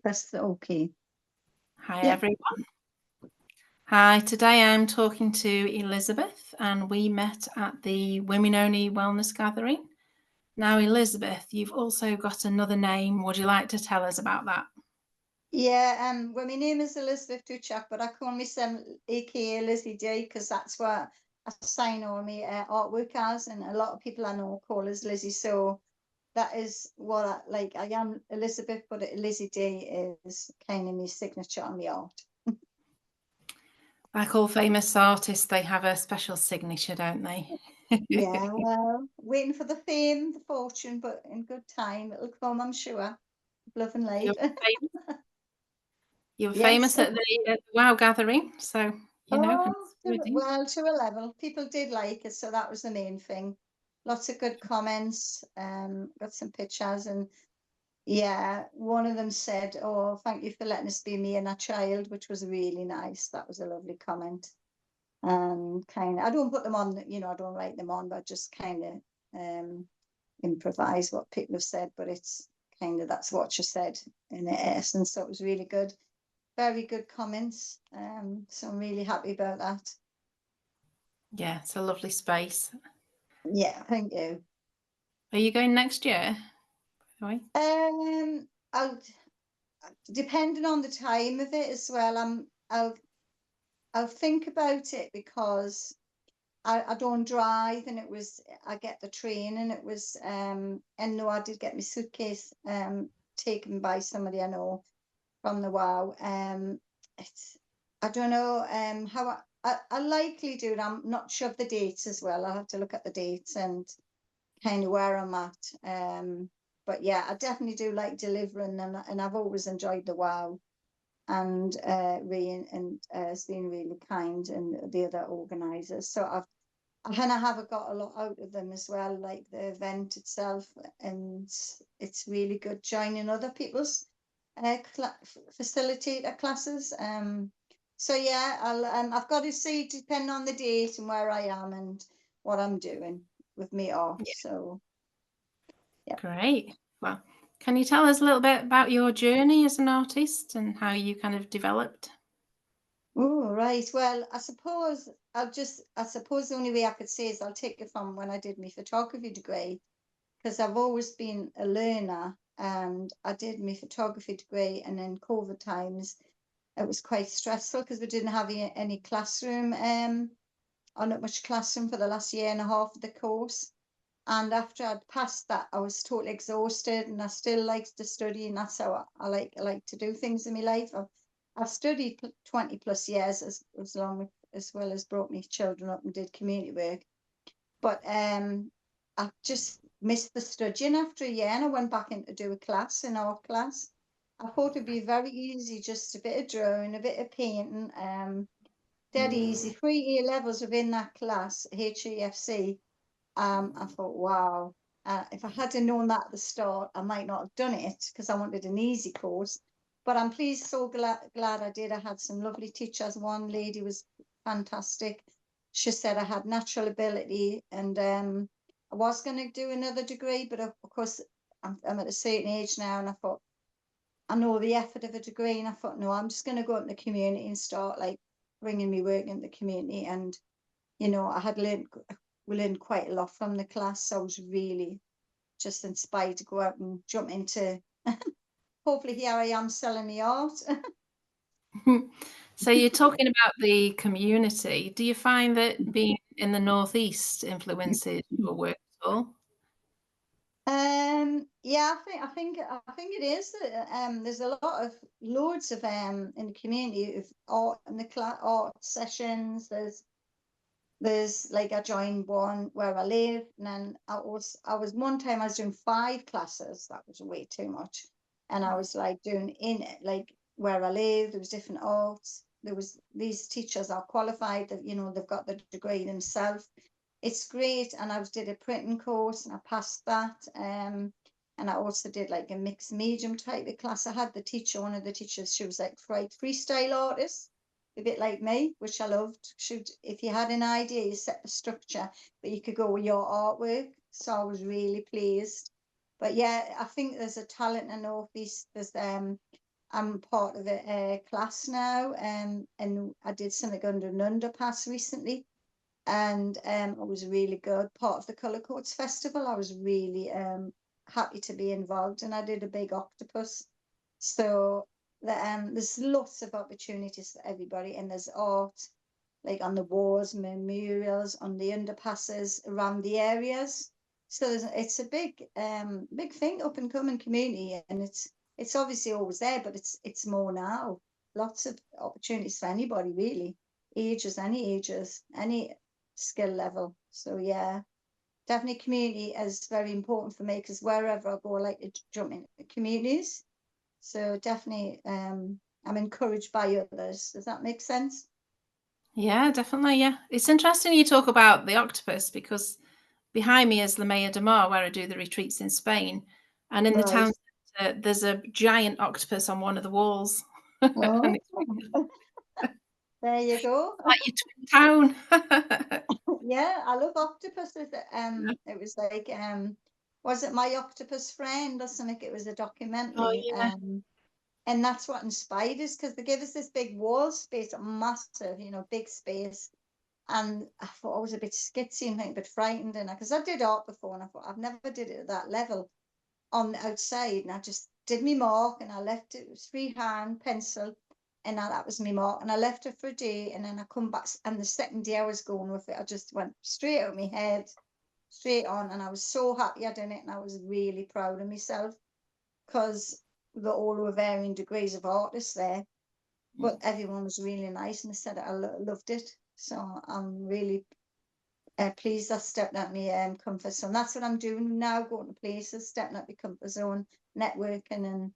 press the OK. Hi, Yeah. everyone. Hi, today I'm talking to Elizabeth, and we met at the Women Only Wellness Gathering. Now, Elizabeth, you've also got another name. Would you like to tell us about that? Yeah, well, my name is Elizabeth Dutschak, but I call myself aka Lizzie D because that's what I sign all my artwork as, and a lot of people I know call us Lizzie. So that is what I am Elizabeth, but Lizzie D is kind of my signature on the art. Like all famous artists, they have a special signature, don't they? Yeah, well, waiting for the fame, the fortune, but in good time it'll come, I'm sure. Love and light. You were Yes. famous at the WOW Gathering, so you know. Oh, well, to a level. People did like it, so that was the main thing. Lots of good comments, got some pictures, and yeah, one of them said, "Oh, thank you for letting us be me and a child," which was really nice. That was a lovely comment. And kind of, I don't put them on, I don't write them on, but just kind of improvise what people have said, but it's kind of that's what she said in essence. So it was really good. Very good comments. So I'm really happy about that. Yeah, it's a lovely space. Yeah, thank you. Are you going next year? I'll depending on the time of it as well. I'll think about it because I don't drive, and I get the train, and it was and no, I did get my suitcase taken by somebody I know from the WOW. It's I don't know how I likely do it. I'm not sure of the dates as well. I'll have to look at the dates and kind of where I'm at. But yeah, I definitely do like delivering, and I've always enjoyed the WOW, and Ryan and has been really kind, and the other organisers. So I kind of have got a lot out of them as well, like the event itself, and it's really good joining other people's facilitator classes. So yeah, I've got to see, depending on the date and where I am and what I'm doing with me art. Yeah. So yeah. Great. Well, can you tell us a little bit about your journey as an artist and how you kind of developed? Oh, right. Well, I suppose the only way I could say is I'll take it from when I did my photography degree, because I've always been a learner, and I did my photography degree, and in COVID times it was quite stressful because we didn't have any classroom, or not much classroom for the last year and a half of the course. And after I'd passed that, I was totally exhausted, and I still liked to study, and that's how I like to do things in my life. I've studied 20 plus years as well as brought my children up and did community work. But I just missed the studying after a year, and I went back in to do an art class. I thought it'd be very easy, just a bit of drawing, a bit of painting, dead easy. 3 A levels within that class, HEFC. I thought, wow, if I had known that at the start, I might not have done it because I wanted an easy course. But I'm pleased, so glad I did. I had some lovely teachers. One lady was fantastic. She said I had natural ability, and I was going to do another degree, but of course I'm at a certain age now, and I thought I know the effort of a degree, and I thought, no, I'm just going to go out in the community and start like bringing me work in the community. And I had learned quite a lot from the class. So I was really just inspired to go out and jump into. Hopefully, here I am selling the art. So you're talking about the community. Do you find that being in the Northeast influences your work at all? Yeah, I think it is. There's a loads of in the community of art in the art sessions. There's like I joined one where I live, and then I was one time I was doing 5 classes. That was way too much, and I was like doing in it like where I live. There was different arts. There was these teachers are qualified that they've got the degree themselves. It's great, and did a printing course and I passed that. And I also did like a mixed medium type of class. I had one of the teachers. She was like freestyle artist, a bit like me, which I loved. If you had an idea, you set the structure, but you could go with your artwork. So I was really pleased. But yeah, I think there's a talent in Northeast. There's I'm part of a class now, and I did something under an underpass recently, and it was really good. Part of the Colour Coats Festival. I was really happy to be involved, and I did a big octopus. So there's lots of opportunities for everybody, and there's art like on the walls, memorials, on the underpasses around the areas. So it's a big thing, up and coming community, and it's obviously always there, but it's more now. Lots of opportunities for anybody really, ages, any skill level. So yeah, definitely community is very important for me, because wherever I go, I like to jump into communities. So definitely, I'm encouraged by others. Does that make sense? Yeah, definitely. Yeah. It's interesting you talk about the octopus because behind me is La Maya de Mar, where I do the retreats in Spain. And in the Right. town centre, there's a giant octopus on one of the walls. Oh, And it's there you go. like your twin town. Yeah, I love octopuses. It was like was it My Octopus Friend or something? It was a Oh, documentary. yeah. And that's what inspired us, because they give us this big wall space, massive, big space. And I thought I was a bit skitsy and a bit frightened, and because I did art before, and I thought I've never did it at that level on the outside, and I just did me mark, and I left it. It was freehand pencil, and that was me mark, and I left it for a day, and then I come back, and the second day I was going with it, I just went straight out of my head, straight on, and I was so happy I did it, and I was really proud of myself, because we all were varying degrees of artists there, but everyone was really nice, and they said I loved it. So I'm really pleased I stepped out my comfort zone. That's what I'm doing now, going to places, stepping out my comfort zone, networking, and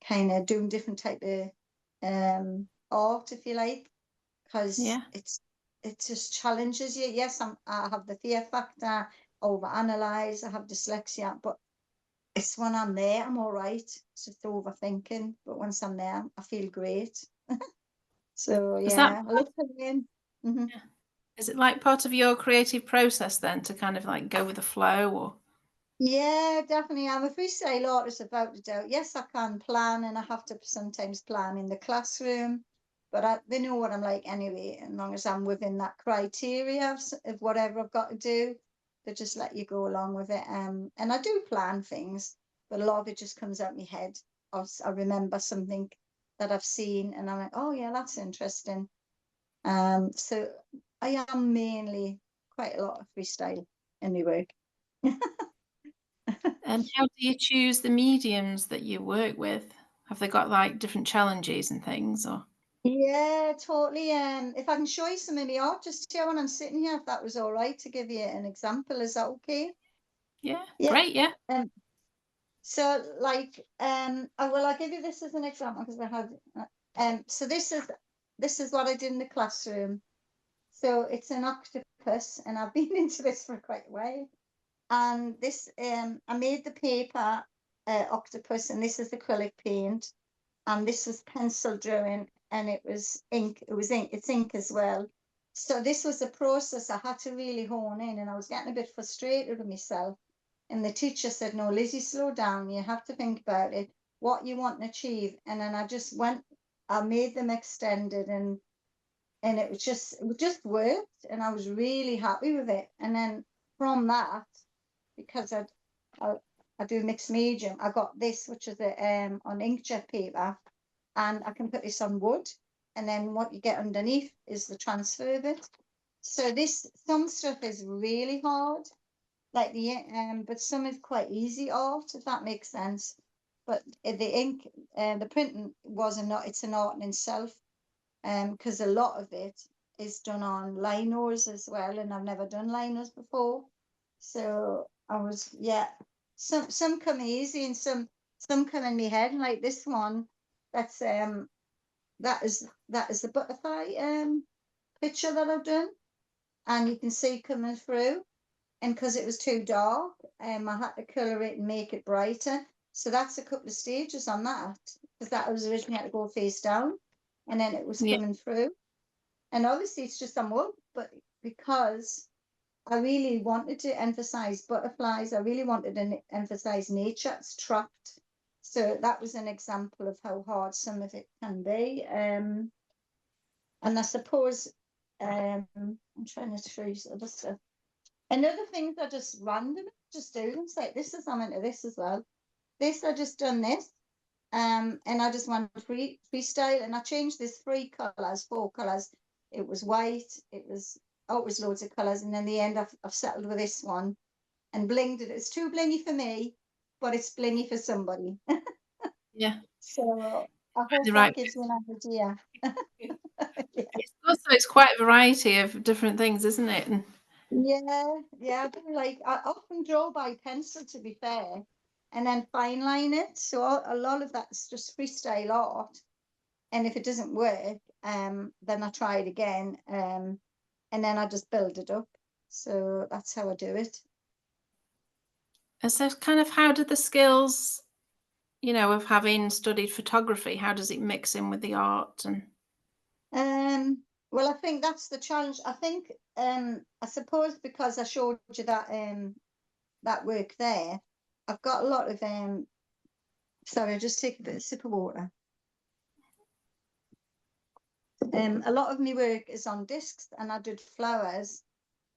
kind of doing different type of art, if you like, because Yeah. it just challenges you. Yes, I have the fear factor, overanalyze, I have dyslexia, but it's when I'm there, I'm all right. It's just overthinking, but once I'm there, I feel great. So Is that yeah, I love to learn. Hmm. yeah. Is it like part of your creative process then to kind of like go with the flow or Yeah, definitely. I'm a freestyle artist without a doubt. Yes, I can plan, and I have to sometimes plan in the classroom, but they know what I'm like anyway. As long as I'm within that criteria of whatever I've got to do, they just let you go along with it. And I do plan things, but a lot of it just comes out my head. I remember something that I've seen, and I'm like, oh yeah, that's interesting. So I am mainly quite a lot of freestyle in my work. and how do you choose the mediums that you work with? Have they got like different challenges and things or Yeah, totally. If I can show you some of my art just here when I'm sitting here, if that was all right to give you an example, is that okay? yeah, Yeah. great, yeah. Um, so like, I'll give you this as an example, because I had, so this is what I did in the classroom. So it's an octopus, and I've been into this for quite a while. And this, I made the paper octopus, and this is acrylic paint, and this was pencil drawing, and it was ink. It's ink as well. So this was a process I had to really hone in, and I was getting a bit frustrated with myself. And the teacher said, "No, Lizzie, slow down. You have to think about it, what you want to achieve." And then I made them extended, and it just worked, and I was really happy with it. And then from that, because I, I do mixed medium, I got this, which is on inkjet paper, and I can put this on wood, and then what you get underneath is the transfer of it. So some stuff is really hard, like but some is quite easy art, if that makes sense. But the ink, the printing it's an art in itself, because a lot of it is done on liners as well, and I've never done liners before. So yeah, some come easy, and some come in my head, like this one. That's that is the butterfly picture that I've done, and you can see coming through. And because it was too dark, I had to colour it and make it brighter. So that's a couple of stages on that, because that was originally had to go face down, and then it was Yeah. coming through. And obviously it's just on wood, but because I really wanted to emphasize butterflies, I really wanted to emphasize nature. It's trapped. So that was an example of how hard some of it can be. And I suppose I'm trying to choose other stuff. And other things are just random, just do them. Like this is, I'm into this as well. This, I just done this. And I just went freestyle, and I changed this 4 colours. It was white, it was loads of colours, and in the end I've settled with this one and blinged it. It's too blingy for me, but it's blingy for somebody. Yeah. So I hope The that right. gives you an idea. Yeah. It's also, it's quite a variety of different things, isn't it? And Yeah, I do like, I often draw by pencil, to be fair, and then fine line it. So a lot of that's just freestyle art. And if it doesn't work, then I try it again, and then I just build it up. So that's how I do it. so kind of how did the skills, of having studied photography, how does it mix in with the art? And Well, I think that's the challenge. I think, I suppose because I showed you that work there, I've got a lot of sorry, I'll just take a bit of sip of water. A lot of my work is on discs, and I did flowers,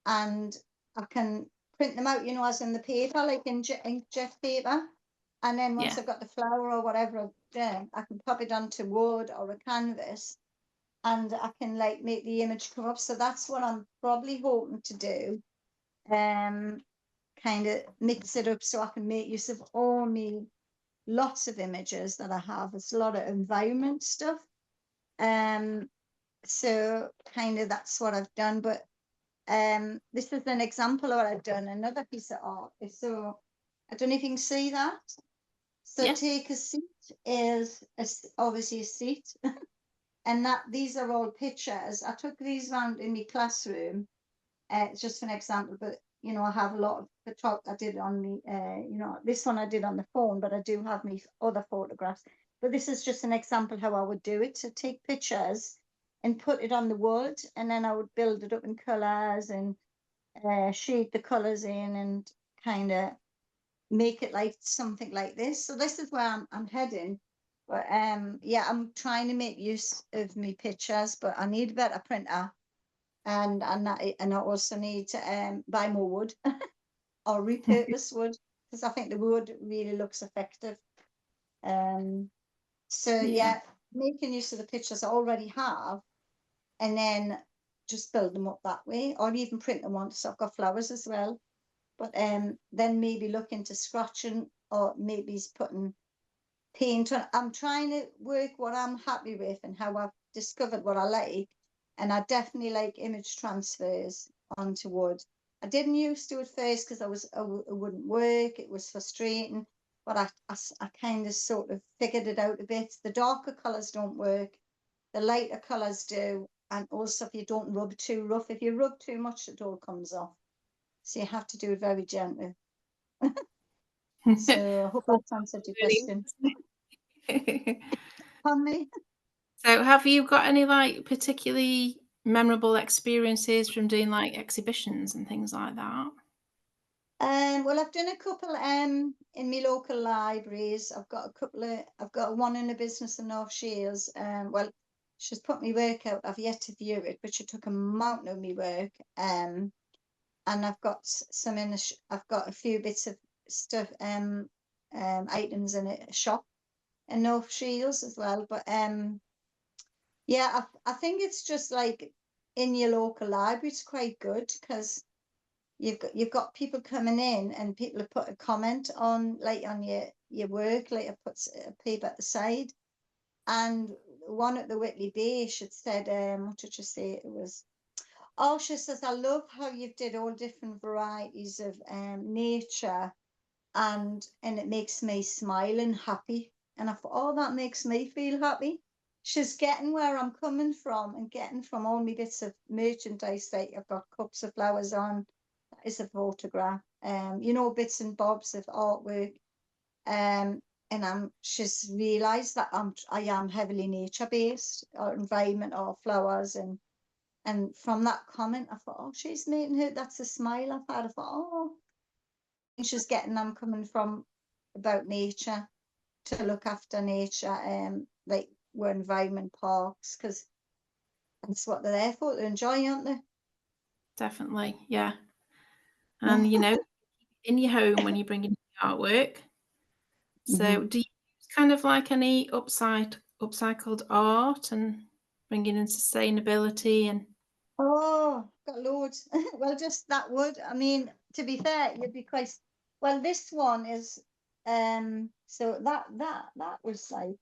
and I can print them out, as in the paper, like in inkjet paper. And then once yeah, I've got the flower or whatever I've done, I can pop it onto wood or a canvas, and I can like make the image come up. So that's what I'm probably hoping to do. Kind of mix it up so I can make use of all me lots of images that I have. It's a lot of environment stuff. So kind of that's what I've done. But this is an example of what I've done. Another piece of art. So I don't know if you can see that. So yeah, take a seat is obviously a seat. And these are all pictures. I took these around in my classroom. It's just an example, but I have a lot of the talk I did on me. This one I did on the phone, but I do have me other photographs. But this is just an example how I would do it. So take pictures and put it on the wood, and then I would build it up in colours and shade the colours in, and kind of make it like something like this. So this is where I'm heading. But yeah, I'm trying to make use of my pictures, but I need a better printer, and I also need to buy more wood or repurpose wood, because I think the wood really looks effective. So yeah, yeah, making use of the pictures I already have, and then just build them up that way, or even print them on. So I've got flowers as well. But then maybe look into scratching, or maybe he's putting paint on. I'm trying to work what I'm happy with and how I've discovered what I like. And I definitely like image transfers onto wood. I didn't used to at first because it wouldn't work. It was frustrating. But I kind of sort of figured it out a bit. The darker colours don't work. The lighter colours do. And also if you don't rub too rough, if you rub too much, it all comes off. So you have to do it very gently. So I hope that's answered your question. Pardon me? So have you got any like particularly memorable experiences from doing like exhibitions and things like that? Well, I've done a couple in my local libraries. I've got one in a business in North Shields. Well, she's put me work out. I've yet to view it, but she took a mountain of me work. And I've got some I've got a few bits of stuff, items in a shop in North Shields as well. But yeah, I think it's just like in your local library, it's quite good because you've got people coming in, and people have put a comment on like on your work, like I put a paper at the side. And one at the Whitley Bay, she said, what did she say? It was, oh, she says, I love how you've did all different varieties of nature, and it makes me smile and happy. And I thought, oh, that makes me feel happy. She's getting where I'm coming from, and getting from all my bits of merchandise. Like I've got cups of flowers on, that is a photograph. Bits and bobs of artwork. And she's realised that I am heavily nature based, or environment, or flowers, and from that comment I thought, oh, she's making her, that's a smile I've had. I thought, oh, she's getting I'm coming from about nature. to look after nature, like we're environment parks, because that's what they're there for, to enjoy, aren't they? Definitely, yeah. And, you know, in your home when you bring in your artwork. So Mhm. do you use kind of like any upcycled art and bringing in sustainability and Oh, got loads. Well, just that wood. I mean, to be fair, you'd be quite. Well, this one is. So that was like.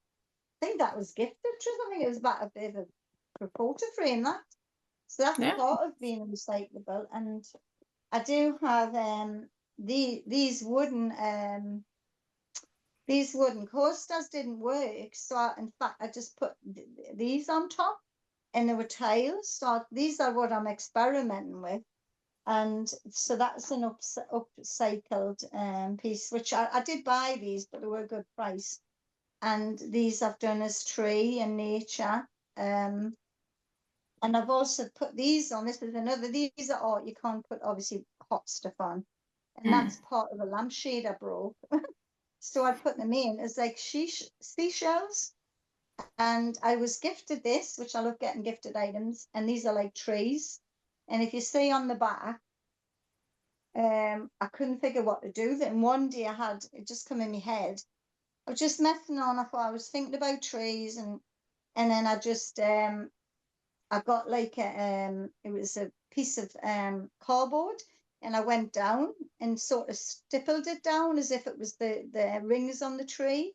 I think that was gifted. Truth. I think it was about a bit of a photo frame. That. So that's yeah? part of being recyclable. And I do have these wooden coasters didn't work. So in fact, I just put these on top, and they were tiles. So these are what I'm experimenting with. And so that's an upcycled piece, which I did buy these, but they were a good price. And these I've done as tree and nature. Um, and I've also put these on. This is another, these are art you can't put obviously hot stuff on. And Mm. that's part of a lampshade I broke. So I put them in as like seashells. And I was gifted this, which I love getting gifted items. And these are like trees. And if you see on the back, I couldn't figure what to do. Then one day I had it just come in my head. I was just messing on. I thought I was thinking about trees, and then I just I got like it was a piece of cardboard, and I went down and sort of stippled it down as if it was the rings on the tree.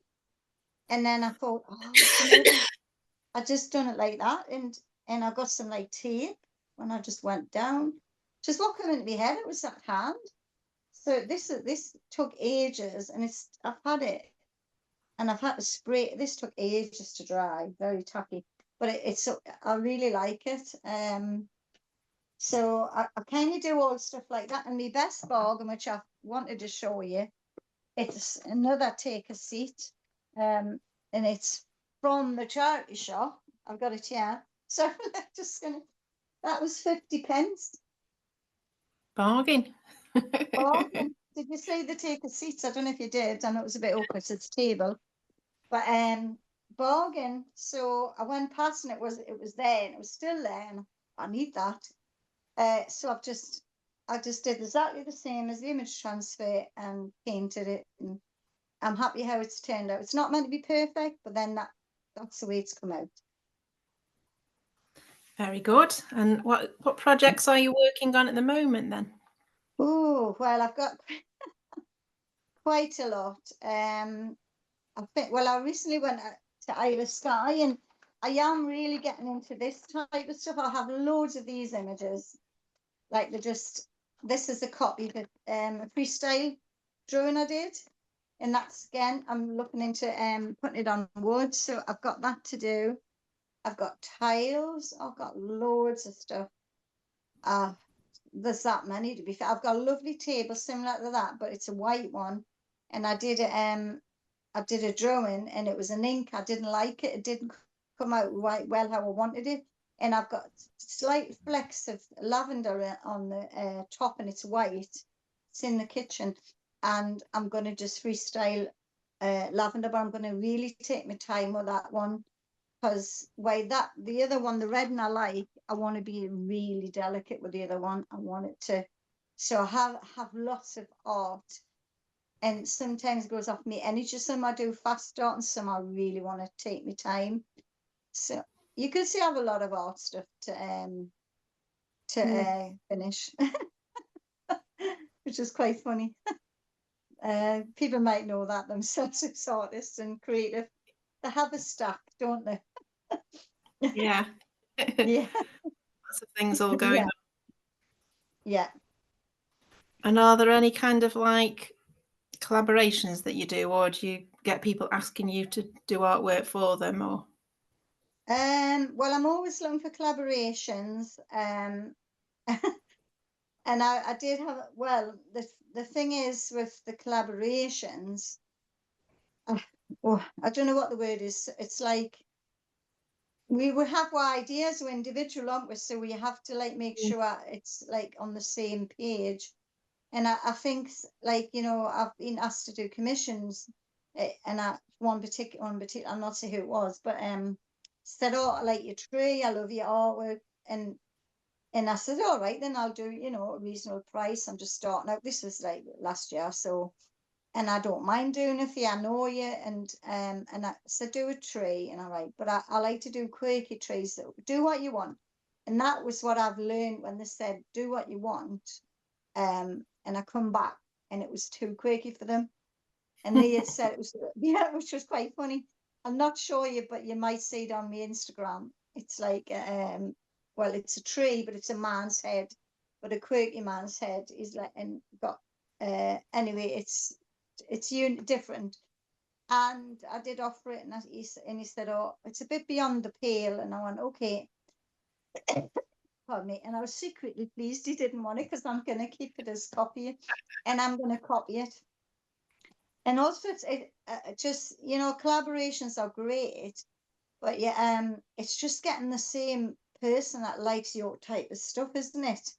And then I thought, oh, do you know what? I just done it like that, and I got some like tape when I just went down. Just what came into my head, it was that hand. So this took ages, and I've had it, and I've had to spray. This took ages to dry, very tacky, but it's I really like it. So I kind of do all stuff like that. And my best bargain, which I wanted to show you, it's another take a seat, and it's from the charity shop. I've got it here. So I'm just gonna. That was 50p. Bargain. Bargain. Did you see the take a seat? I don't know if you did. I know it was a bit awkward. It's a table, but bargain. So I went past, and it was there, and it was still there, and I need that. So I just did exactly the same as the image transfer and painted it, and I'm happy how it's turned out. It's not meant to be perfect, but then that's the way it's come out. Very good. And what projects are you working on at the moment then? Oh, well, I've got quite a lot. I think, well, I recently went to Isle of Skye, and I am really getting into this type of stuff. I have loads of these images. Like this is a copy that a freestyle drawing I did. And that's again, I'm looking into putting it on wood. So I've got that to do. I've got tiles. I've got loads of stuff. Uh, there's that many to be fair. I've got a lovely table similar to that, but it's a white one. And I did a drawing, and it was an ink. I didn't like it. It didn't come out right well how I wanted it. And I've got slight flecks of lavender on the top, and it's white. It's in the kitchen. And I'm going to just freestyle lavender, but I'm going to really take my time with that one, because the other one, the red, and I want to be really delicate with the other one. I want it to, so I have lots of art, and sometimes it goes off me energy. Some I do fast start, and some I really want to take my time. So you can see I have a lot of art stuff to finish, which is quite funny. People might know that themselves as artists and creative. They have a stack, don't they? Yeah. Yeah, Lots of things all going yeah, on. yeah. And are there any kind of like collaborations that you do, or do you get people asking you to do artwork for them, or? Well, I'm always looking for collaborations. And I did have, well, the thing is with the collaborations, oh, I don't know what the word is. It's like we would have our ideas, we're individual, aren't we? So we have to like make sure it's like on the same page. And I think like, I've been asked to do commissions, and one particular, I'll not say who it was, but said, "Oh, I like your tree, I love your artwork," and I said, "All right, then I'll do, a reasonable price. I'm just starting out." This was like last year, so, and I don't mind doing it for you. I know you, and I said, "Do a tree," and all right, but I like to do quirky trees that do what you want, and that was what I've learned when they said, "Do what you want," and I come back and it was too quirky for them, and they had said it was, yeah, which was quite funny. I'm not sure you, but you might see it on my Instagram. It's like well, it's a tree, but it's a man's head, but a quirky man's head is like, and got anyway, it's different. And I did offer it, and he said, "Oh, it's a bit beyond the pale," and I went, "Okay." Pardon me. And I was secretly pleased he didn't want it, because I'm going to keep it as copy, and I'm going to copy it. And also, it's just, collaborations are great, but yeah, it's just getting the same person that likes your type of stuff, isn't it?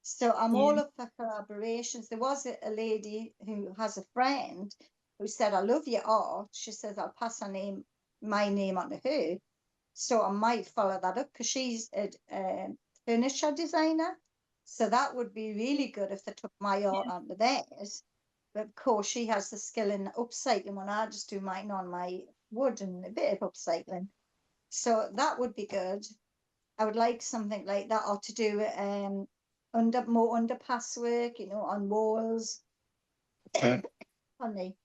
So I'm all up for collaborations. There was a lady who has a friend who said, "I love your art." She says, "I'll pass my name on to her." So I might follow that up, because she's a furniture designer. So that would be really good if they took my art onto theirs. But of course, she has the skill in upcycling, when I just do mine on my wood and a bit of upcycling. So that would be good. I would like something like that, or to do more underpass work, on walls. Funny.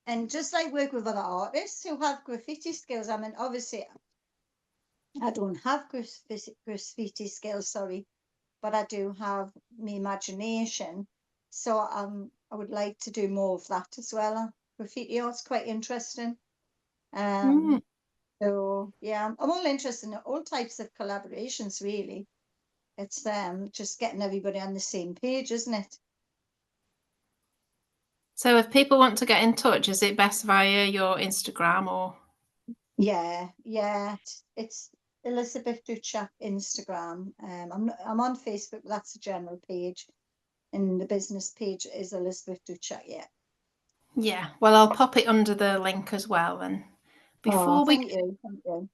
And just like work with other artists who have graffiti skills. I mean, obviously, I don't have graffiti skills, sorry, but I do have my imagination. So I would like to do more of that as well. Graffiti art's quite interesting. So yeah, I'm all interested in all types of collaborations, really. It's just getting everybody on the same page, isn't it? So if people want to get in touch, is it best via your Instagram or? Yeah. It's Elizabeth Dutschak Instagram. I'm on Facebook, but that's a general page, and the business page is Elizabeth Dutschak. Yeah. Yeah, well, I'll pop it under the link as well. And before we, Thank you.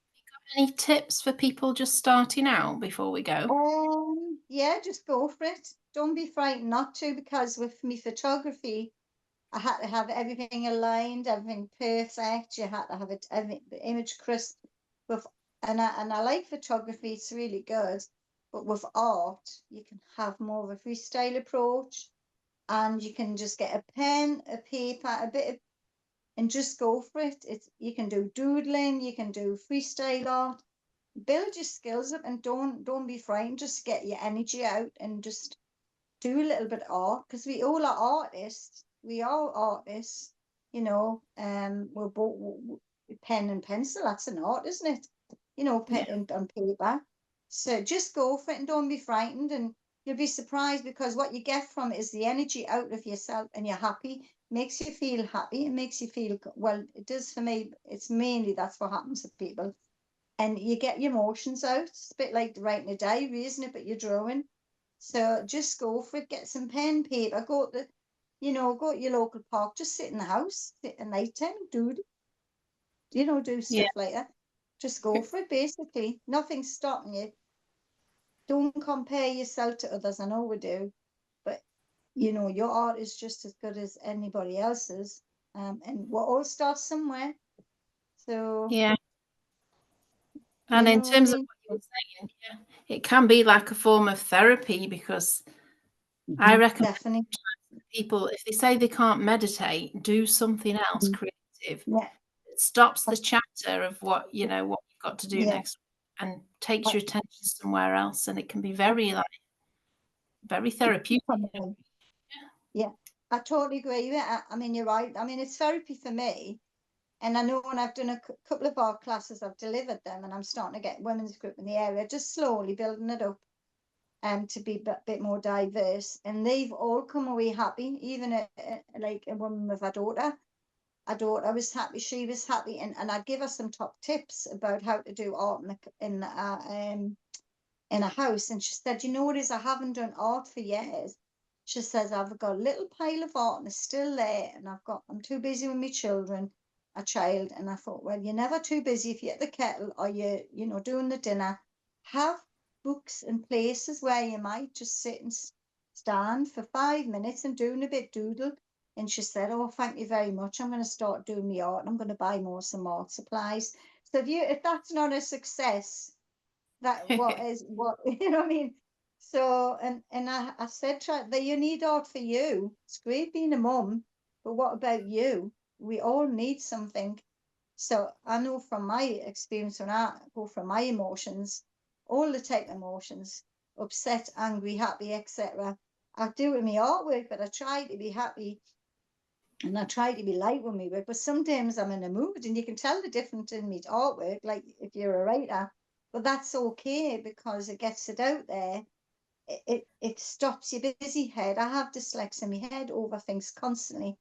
any tips for people just starting out before we go? Yeah, just go for it. Don't be frightened not to, because with me photography, I had to have everything aligned, everything perfect. You had to have the image crisp. And I like photography; it's really good. But with art, you can have more of a freestyle approach, and you can just get a pen, a paper, and just go for it. You can do doodling, you can do freestyle art. Build your skills up, and don't be frightened. Just get your energy out and just do a little bit of art, because we all are artists. We are artists, we're both pen and pencil. That's an art, isn't it? Pen and paper. So just go for it, and don't be frightened, and you'll be surprised, because what you get from it is the energy out of yourself, and you're happy. Makes you feel happy. It makes you feel well. It does for me. It's mainly that's what happens to people, and you get your emotions out. It's a bit like writing a diary, isn't it? But you're drawing. So just go for it. Get some pen, paper. Go to your local park. Just sit in the house, sit at night time, do Yeah. stuff like that. Just go for it. Basically, nothing's stopping you. Don't compare yourself to others. I know we do, but your art is just as good as anybody else's. And we'll all start somewhere. So Yeah. you And in know what I terms of mean. what you were saying, it can be like a form of therapy, because I recommend Definitely. people, if they say they can't meditate, do something else creative. Yeah. It stops the chatter of what you've got to do Yeah. next, and takes your attention somewhere else, and it can be very very therapeutic. Yeah, I totally agree with it. I mean, you're right. I mean, it's therapy for me. And I know when I've done a couple of art classes, I've delivered them, and I'm starting to get women's group in the area, just slowly building it up to be a bit more diverse. And they've all come away happy, even like a woman with a daughter. A daughter was happy, she was happy, and I give her some top tips about how to do art in a house. And she said, "You know what is, I haven't done art for years." She says, "I've got a little pile of art and it's still there, and I'm too busy with my children, a child, and I thought, well, you're never too busy if you're at the kettle or you're, doing the dinner. Have books and places where you might just sit and stand for 5 minutes and doing a bit doodle. And she said, oh, thank you very much. I'm going to start doing my art. I'm going to buy some art supplies. So if that's not a success, that what you know what I mean? So and I said to her that you need art for you. It's great being a mum, but what about you? We all need something. So I know from my experience when I go from my emotions, all the type of emotions, upset, angry, happy, etc. I do it in my artwork, but I try to be happy and I try to be light with me work. But sometimes I'm in a mood, and you can tell the difference in my artwork, like if you're a writer. But that's okay because it gets it out there. It stops your busy head. I have dyslexia in my head, overthinks constantly,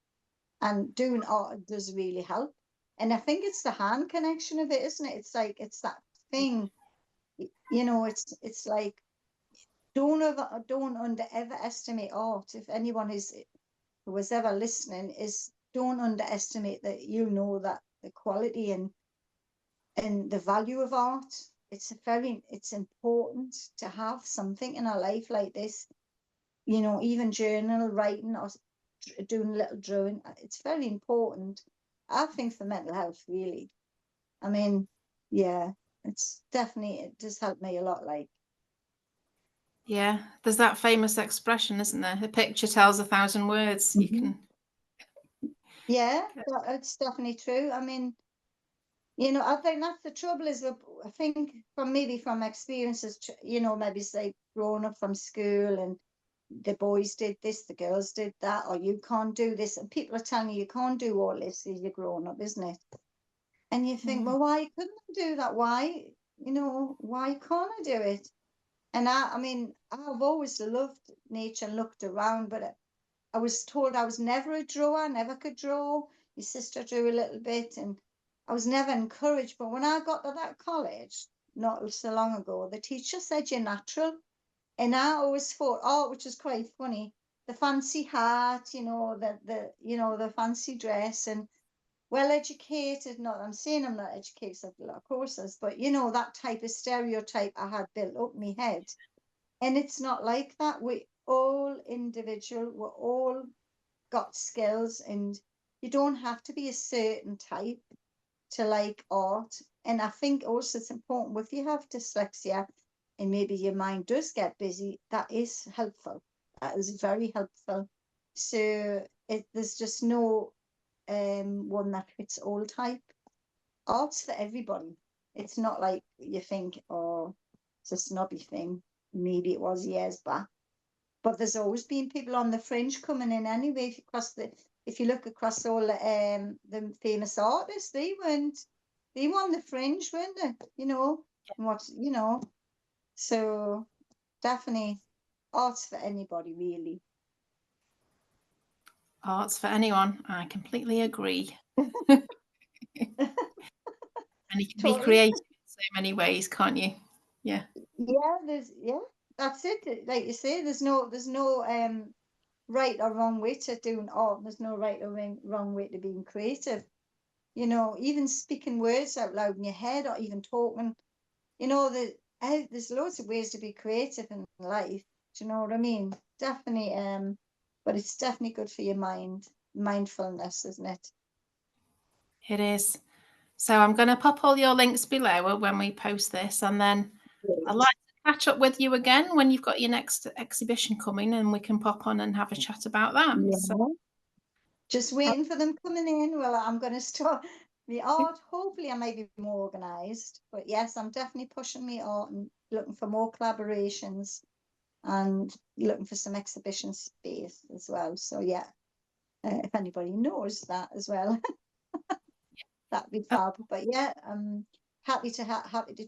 and doing art does really help. And I think it's the hand connection of it, isn't it? It's like it's that thing, it's like don't underestimate art. If anyone who was ever listening, is don't underestimate that, that the quality and the value of art. It's important to have something in our life like this, even journal writing or doing a little drawing. It's very important, I think, for mental health, really. I mean, yeah, it does help me a lot. Like, Yeah, there's that famous expression, isn't there? A picture tells 1,000 words. You can. Yeah, it's definitely true. I mean, I think that's the trouble is, I think from experiences, maybe say growing up from school and the boys did this, the girls did that, or you can't do this. And people are telling you can't do all this as you're growing up, isn't it? And you think, well, why couldn't I do that? Why can't I do it? And I mean, I've always loved nature and looked around, but I was told I was never a drawer, never could draw. My sister drew a little bit, and I was never encouraged. But when I got to that college, not so long ago, the teacher said you're natural. And I always thought, which is quite funny, the fancy hat, the fancy dress, and well educated. Not, I'm saying I'm not educated, I've got a lot of courses, but that type of stereotype I had built up in my head. And it's not like that. We all individual, we're all got skills, and you don't have to be a certain type to like art. And I think also it's important if you have dyslexia and maybe your mind does get busy, that is helpful. That is very helpful. So there's just no one that fits all type. Art's for everybody. It's not like you think, oh, it's a snobby thing. Maybe it was years back. But there's always been people on the fringe coming in anyway. If you look across all the famous artists, they were on the fringe, weren't they? So definitely art's for anybody, really. Art's for anyone. I completely agree. And you can be creative in so many ways, can't you? Yeah. Yeah, that's it. Like you say, there's no right or wrong way to doing art. There's no right or wrong way to being creative. Even speaking words out loud in your head or even talking, there's loads of ways to be creative in life. Do you know what I mean? Definitely, but it's definitely good for your mindfulness, isn't it? It is. So I'm going to pop all your links below when we post this, and then I'd like to catch up with you again when you've got your next exhibition coming, and we can pop on and have a chat about that. Yeah. So, just waiting for them coming in. Well, I'm going to start the art. Hopefully, I might be more organised. But yes, I'm definitely pushing me art and looking for more collaborations and looking for some exhibition space as well. So yeah, if anybody knows that as well, that'd be fab. But yeah, I'm happy to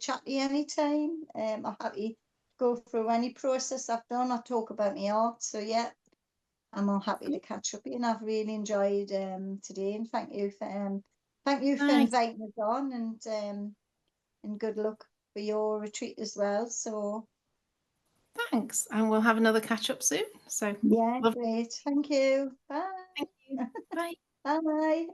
chat to you anytime. I'm happy to go through any process I've done or talk about my art. So yeah, I'm all happy to catch up with you, and I've really enjoyed today. And thank you for inviting us on, and good luck for your retreat as well. So thanks, and we'll have another catch up soon. So yeah, great. Thank you. Bye. Thank you. Bye. Bye.